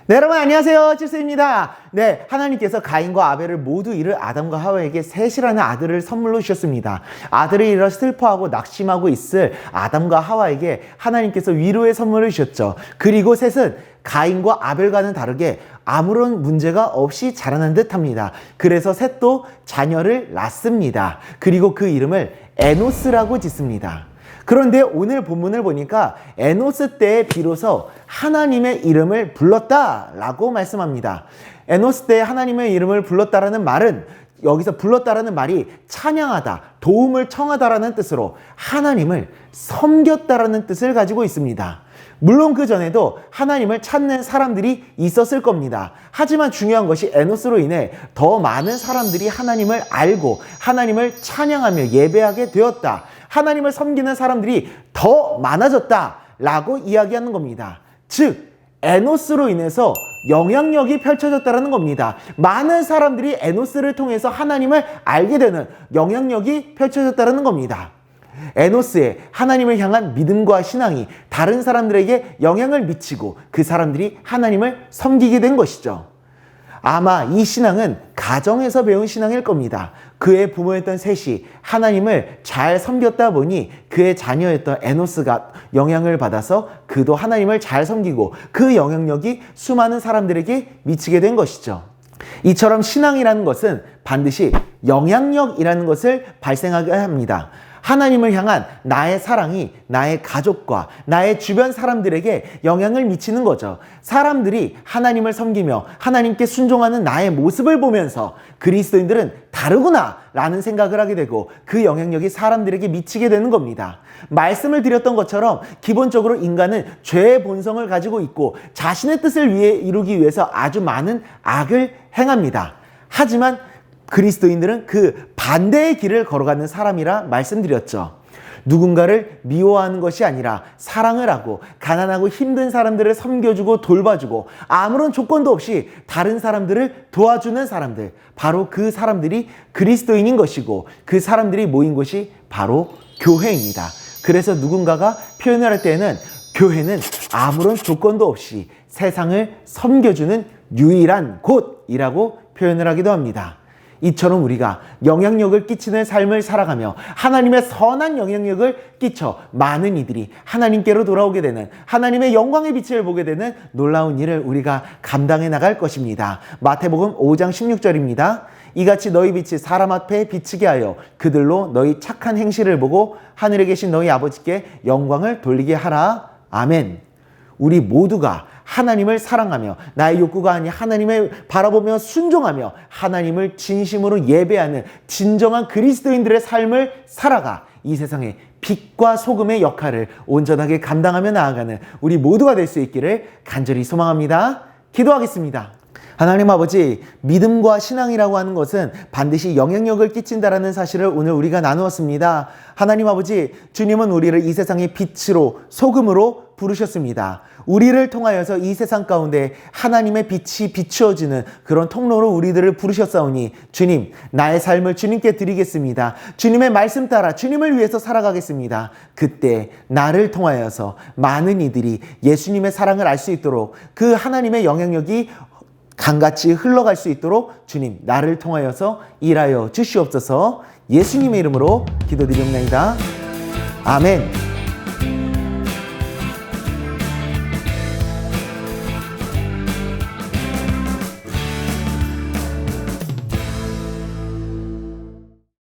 네, 여러분 안녕하세요. 칠수입니다. 네, 하나님께서 가인과 아벨을 모두 이를 아담과 하와에게 셋이라는 아들을 선물로 주셨습니다. 아들을 잃어 슬퍼하고 낙심하고 있을 아담과 하와에게 하나님께서 위로의 선물을 주셨죠. 그리고 셋은 가인과 아벨과는 다르게 아무런 문제가 없이 자라난 듯합니다. 그래서 셋도 자녀를 낳습니다. 그리고 그 이름을 에노스라고 짓습니다. 그런데 오늘 본문을 보니까 에노스 때에 비로소 하나님의 이름을 불렀다라고 말씀합니다. 에노스 때에 하나님의 이름을 불렀다라는 말은, 여기서 불렀다라는 말이 찬양하다, 도움을 청하다라는 뜻으로 하나님을 섬겼다라는 뜻을 가지고 있습니다. 물론 그 전에도 하나님을 찾는 사람들이 있었을 겁니다. 하지만 중요한 것이 에노스로 인해 더 많은 사람들이 하나님을 알고 하나님을 찬양하며 예배하게 되었다. 하나님을 섬기는 사람들이 더 많아졌다라고 이야기하는 겁니다. 즉, 에노스로 인해서 영향력이 펼쳐졌다는 겁니다. 많은 사람들이 에노스를 통해서 하나님을 알게 되는 영향력이 펼쳐졌다는 겁니다. 에노스의 하나님을 향한 믿음과 신앙이 다른 사람들에게 영향을 미치고 그 사람들이 하나님을 섬기게 된 것이죠. 아마 이 신앙은 가정에서 배운 신앙일 겁니다. 그의 부모였던 셋이 하나님을 잘 섬겼다 보니 그의 자녀였던 에노스가 영향을 받아서 그도 하나님을 잘 섬기고 그 영향력이 수많은 사람들에게 미치게 된 것이죠. 이처럼 신앙이라는 것은 반드시 영향력이라는 것을 발생하게 합니다. 하나님을 향한 나의 사랑이 나의 가족과 나의 주변 사람들에게 영향을 미치는 거죠. 사람들이 하나님을 섬기며 하나님께 순종하는 나의 모습을 보면서 그리스도인들은 다르구나 라는 생각을 하게 되고 그 영향력이 사람들에게 미치게 되는 겁니다. 말씀을 드렸던 것처럼 기본적으로 인간은 죄의 본성을 가지고 있고 자신의 뜻을 이루기 위해서 아주 많은 악을 행합니다. 하지만 그리스도인들은 그 반대의 길을 걸어가는 사람이라 말씀드렸죠. 누군가를 미워하는 것이 아니라 사랑을 하고 가난하고 힘든 사람들을 섬겨주고 돌봐주고 아무런 조건도 없이 다른 사람들을 도와주는 사람들, 바로 그 사람들이 그리스도인인 것이고 그 사람들이 모인 곳이 바로 교회입니다. 그래서 누군가가 표현을 할 때에는 교회는 아무런 조건도 없이 세상을 섬겨주는 유일한 곳이라고 표현을 하기도 합니다. 이처럼 우리가 영향력을 끼치는 삶을 살아가며 하나님의 선한 영향력을 끼쳐 많은 이들이 하나님께로 돌아오게 되는, 하나님의 영광의 빛을 보게 되는 놀라운 일을 우리가 감당해 나갈 것입니다. 마태복음 5장 16절입니다. 이같이 너희 빛이 사람 앞에 비치게 하여 그들로 너희 착한 행실을 보고 하늘에 계신 너희 아버지께 영광을 돌리게 하라. 아멘. 우리 모두가 하나님을 사랑하며 나의 욕구가 아닌 하나님을 바라보며 순종하며 하나님을 진심으로 예배하는 진정한 그리스도인들의 삶을 살아가 이 세상에 빛과 소금의 역할을 온전하게 감당하며 나아가는 우리 모두가 될 수 있기를 간절히 소망합니다. 기도하겠습니다. 하나님 아버지, 믿음과 신앙이라고 하는 것은 반드시 영향력을 끼친다라는 사실을 오늘 우리가 나누었습니다. 하나님 아버지, 주님은 우리를 이 세상의 빛으로 소금으로 부르셨습니다. 우리를 통하여서 이 세상 가운데 하나님의 빛이 비추어지는 그런 통로로 우리들을 부르셨사오니 주님, 나의 삶을 주님께 드리겠습니다. 주님의 말씀 따라 주님을 위해서 살아가겠습니다. 그때 나를 통하여서 많은 이들이 예수님의 사랑을 알 수 있도록 그 하나님의 영향력이 강같이 흘러갈 수 있도록 주님, 나를 통하여서 일하여 주시옵소서. 예수님의 이름으로 기도드리옵나이다. 아멘.